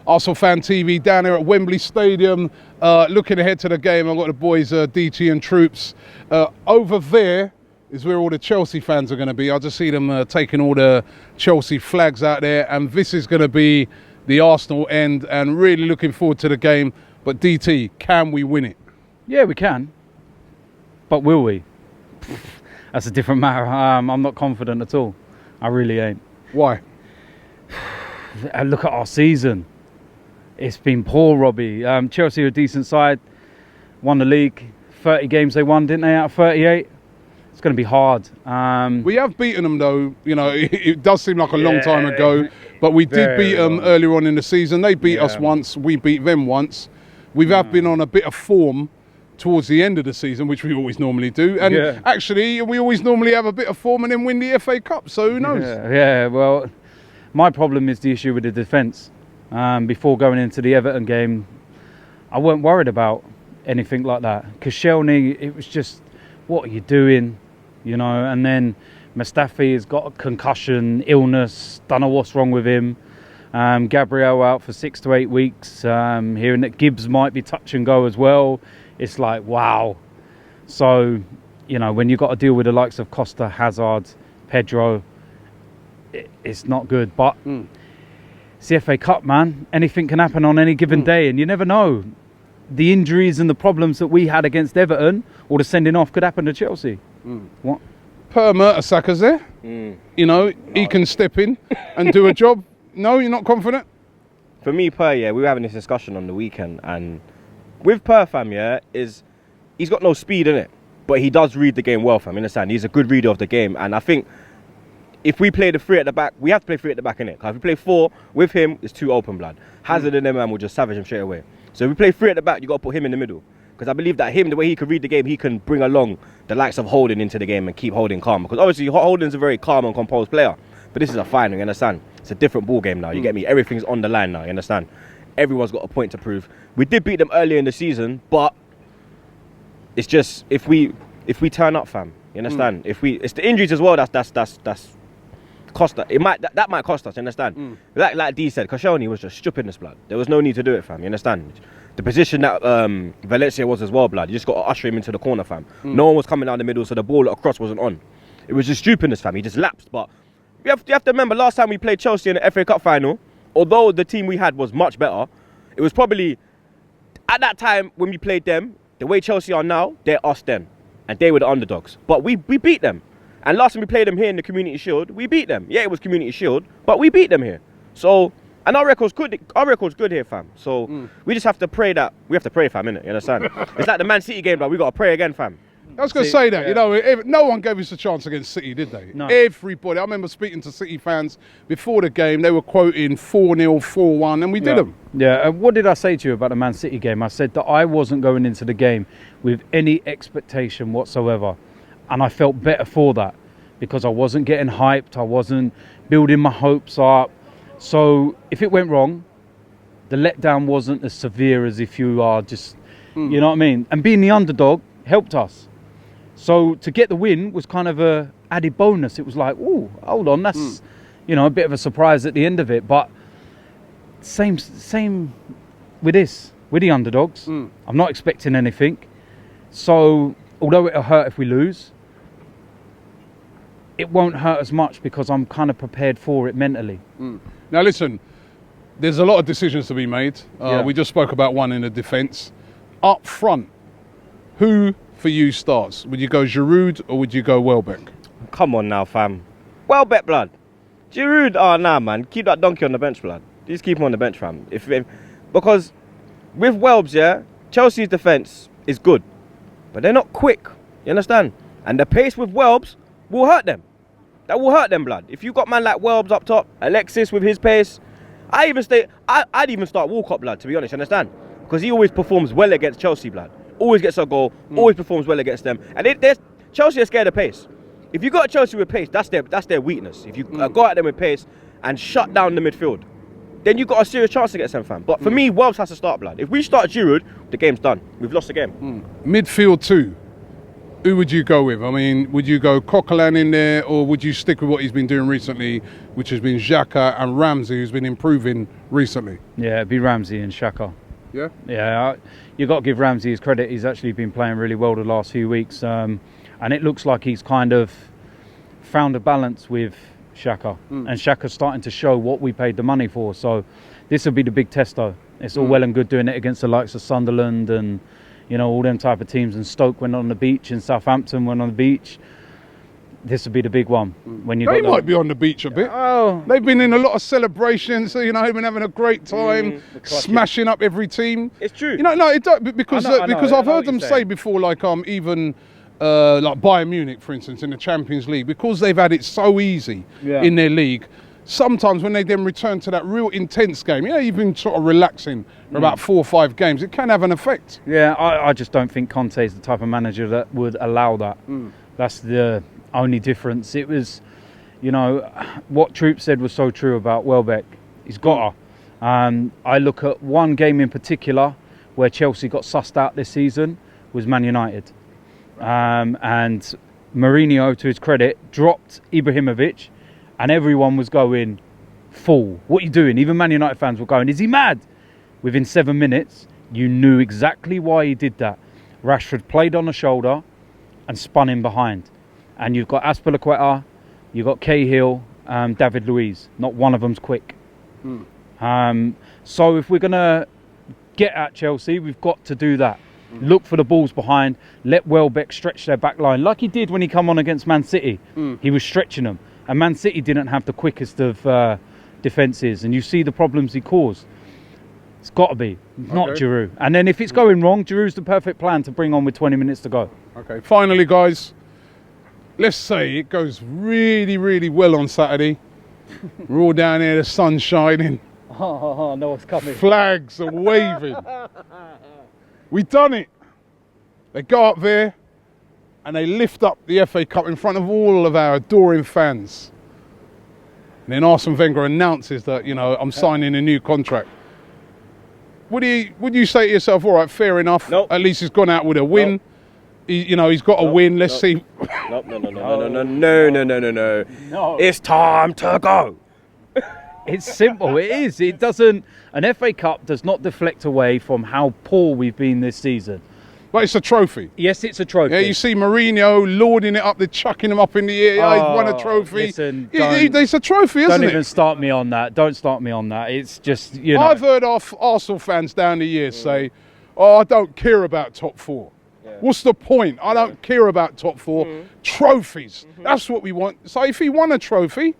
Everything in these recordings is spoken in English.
ArsenalFanTV down here at Wembley Stadium, looking ahead to the game. I've got the boys DT and Troopz. Over there is where all the Chelsea fans are going to be. I just see them taking all the Chelsea flags out there, and this is going to be the Arsenal end, and really looking forward to the game. But DT, can we win it? Yeah, we can. But will we? That's a different matter. I'm not confident at all. I really ain't. Why? Look at our season. It's been poor, Robbie. Chelsea are a decent side. Won the league. 30 games they won, didn't they, out of 38? It's going to be hard. We have beaten them, though. You know, it does seem like a long time ago. But we did beat them earlier on in the season. They beat us once. We beat them once. We have been on a bit of form towards the end of the season, which we always normally do. And actually, we always normally have a bit of form and then win the FA Cup. So who knows? Yeah, well, my problem is the issue with the defence. Before going into the Everton game, I weren't worried about anything like that. Koscielny, it was just, what are you doing? You know, and then Mustafi has got a concussion, illness, don't know what's wrong with him. Gabriel out for 6 to 8 weeks. Hearing that Gibbs might be touch and go as well. It's like, wow. So, you know, when you've got to deal with the likes of Costa, Hazard, Pedro, it's not good. But it's the FA Cup, man. Anything can happen on any given day, and you never know. The injuries and the problems that we had against Everton, or the sending off, could happen to Chelsea. What? Per Mertesacker's there. You know, he can step in and do a job. No, you're not confident? For me, we were having this discussion on the weekend, and with fam, he's got no speed in it, but he does read the game well, fam. You understand? He's a good reader of the game, and I think if we play the 3 at the back, we have to play 3 at the back, innit? Because if we play 4 with him, it's too open, blood. Hazard and them man will just savage him straight away. So if we play 3 at the back, you got to put him in the middle. Because I believe that the way he can read the game, he can bring along the likes of Holding into the game and keep Holding calm. Because obviously Holding's a very calm and composed player, but this is a final, you understand? It's a different ball game now, you get me? Everything's on the line now, you understand? Everyone's got a point to prove. We did beat them earlier in the season, but it's just if we turn up, fam, you understand? It's the injuries as well that's cost us. That might cost us, you understand? Like D said, Koscielny was just stupidness, blood. There was no need to do it, fam, you understand? The position that Valencia was as well, blood. You just got to usher him into the corner, fam. No one was coming down the middle, so the ball across wasn't on. It was just stupidness, fam. He just lapsed. But you have to remember, last time we played Chelsea in the FA Cup final, although the team we had was much better, it was probably, at that time when we played them, the way Chelsea are now, they're us then. And they were the underdogs. But we beat them. And last time we played them here in the Community Shield, we beat them. Yeah, it was Community Shield, but we beat them here. So, and our record's good. Our record's good here, fam. So we just have to pray fam, innit? You understand? It's like the Man City game, but we got to pray again, fam. I was going to say that, you know, no one gave us a chance against City, did they? No. Everybody. I remember speaking to City fans before the game. They were quoting 4-0, 4-1, and we did them. Yeah, what did I say to you about the Man City game? I said that I wasn't going into the game with any expectation whatsoever. And I felt better for that because I wasn't getting hyped. I wasn't building my hopes up. So if it went wrong, the letdown wasn't as severe as if you are just, you know what I mean? And being the underdog helped us. So to get the win was kind of a added bonus. It was like, oh, hold on, that's, you know, a bit of a surprise at the end of it. But same with this, with the underdogs. I'm not expecting anything. So although it'll hurt if we lose, it won't hurt as much because I'm kind of prepared for it mentally. Now listen, there's a lot of decisions to be made. We just spoke about one in the defence. Up front, who for you starts? Would you go Giroud or would you go Welbeck? Come on now, fam. Welbeck, blood. Giroud, nah, man. Keep that donkey on the bench, blood. Just keep him on the bench, fam. Because with Welbs, Chelsea's defence is good, but they're not quick. You understand? And the pace with Welbs will hurt them. That will hurt them, blood. If you got man like Welbs up top, Alexis with his pace, I'd even start Walcott, blood, to be honest, you understand? Because he always performs well against Chelsea, blood. Always gets a goal, always performs well against them. And Chelsea are scared of pace. If you got Chelsea with pace, that's their weakness. If you go at them with pace and shut down the midfield, then you've got a serious chance against them, fam. But for me, Welbs has to start, blood. If we start Giroud, the game's done. We've lost the game. Midfield too. who would you go with? I mean, would you go Coquelin in there, or would you stick with what he's been doing recently, which has been Xhaka and Ramsey, who's been improving recently? Yeah, it'd be Ramsey and Xhaka. Yeah? Yeah, you got to give Ramsey his credit. He's actually been playing really well the last few weeks. And it looks like he's kind of found a balance with Xhaka. And Xhaka's starting to show what we paid the money for. So this will be the big test, though. It's all well and good doing it against the likes of Sunderland and, you know, all them type of teams. And Stoke went on the beach and Southampton went on the beach. This will be the big one. When you They might be on the beach a bit. Oh, They've been in a lot of celebrations, so, you know, they've been having a great time, smashing up every team. It's true. You know, no, it don't, because I know because I've what heard them you're say saying. before, like even like Bayern Munich, for instance, in the Champions League, because they've had it so easy in their league. Sometimes when they then return to that real intense game, you've been sort of relaxing for about 4 or 5 games. It can have an effect. yeah, I just don't think Conte is the type of manager that would allow that. That's the only difference. It was, you know, what Troopz said was so true about Welbeck. He's got her. I look at one game in particular where Chelsea got sussed out this season was Man United. And Mourinho, to his credit, dropped Ibrahimovic and everyone was going, fool, what are you doing? Even Man United fans were going, is he mad? Within 7 minutes, you knew exactly why he did that. Rashford played on the shoulder and spun in behind. And you've got Azpilicueta, you've got Cahill, David Luiz. Not one of them's quick. So if we're going to get at Chelsea, we've got to do that. Look for the balls behind. Let Welbeck stretch their back line like he did when he come on against Man City. He was stretching them. And Man City didn't have the quickest of defences. And you see the problems he caused. It's got to be, not Giroud. And then if it's going wrong, Giroud's the perfect plan to bring on with 20 minutes to go. Okay, finally, guys, let's say it goes really, really well on Saturday. We're all down here, the sun's shining. Oh, no one's coming. Flags are waving. We've done it. They go up there and they lift up the FA Cup in front of all of our adoring fans. And then Arsene Wenger announces that, you know, I'm signing a new contract. Would you say to yourself, all right, fair enough. Nope. At least he's gone out with a win. Nope. He's got a win. Let's see. No. It's time to go. It's simple. It is. It doesn't. An FA Cup does not deflect away from how poor we've been this season. But it's a trophy. Yes, it's a trophy. Yeah, you see Mourinho lording it up, they're chucking him up in the air. He's won a trophy. Listen, It's a trophy, isn't it? Don't even start me on that. Don't start me on that. It's just, you know. I've heard Arsenal fans down the years say, I don't care about top 4. What's the point? I don't care about top 4. Trophies. That's what we want. So if he won a trophy,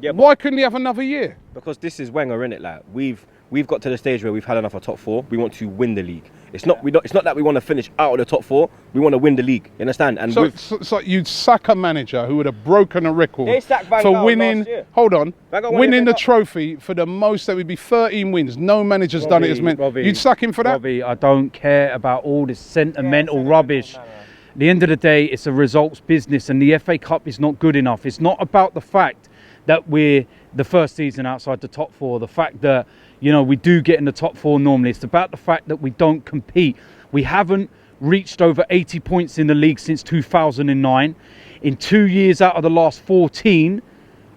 why couldn't he have another year? Because this is Wenger, innit? Like we've got to the stage where we've had enough of top 4. We want to win the league. It's not that we want to finish out of the top 4. We want to win the league. You understand? And so you'd sack a manager who would have broken a record They sacked Van for Gaal winning. last year. Hold on, Van Gaal won winning the FA Cup. trophy for the most. There would be 13 wins. No manager's done it as many. Robbie, You'd sack him for that. Robbie, I don't care about all this sentimental rubbish. At the end of the day, it's a results business, and the FA Cup is not good enough. It's not about the fact that we're the first season outside the top 4, the fact that, you know, we do get in the top 4 normally. It's about the fact that we don't compete. We haven't reached over 80 points in the league since 2009. In 2 years out of the last 14,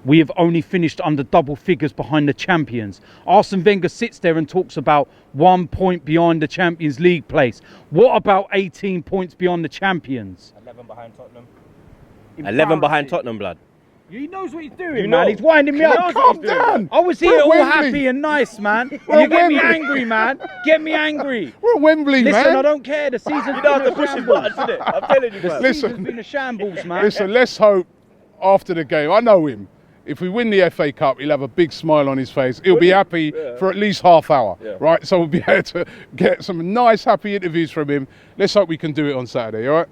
we have only finished under double figures behind the champions. Arsene Wenger sits there and talks about 1 point beyond the Champions League place. What about 18 points beyond the champions? 11 behind Tottenham. 11 behind Tottenham, blood. He knows what he's doing, You man. know. He's winding me He up. knows what Calm he's doing. down. I was here We're at all Wembley. happy and nice, man. We're You at get me Wembley. angry, man. Get me angry. We're at Wembley, Listen, man. I don't care. The season's You been don't have a to push his shambles. buttons, innit? I'm telling you, man. Listen. Season's been a shambles, man. Listen, let's hope after the game. I know him. If we win the FA Cup, he'll have a big smile on his face. He'll be happy for at least half hour, right? So we'll be able to get some nice, happy interviews from him. Let's hope we can do it on Saturday, all right?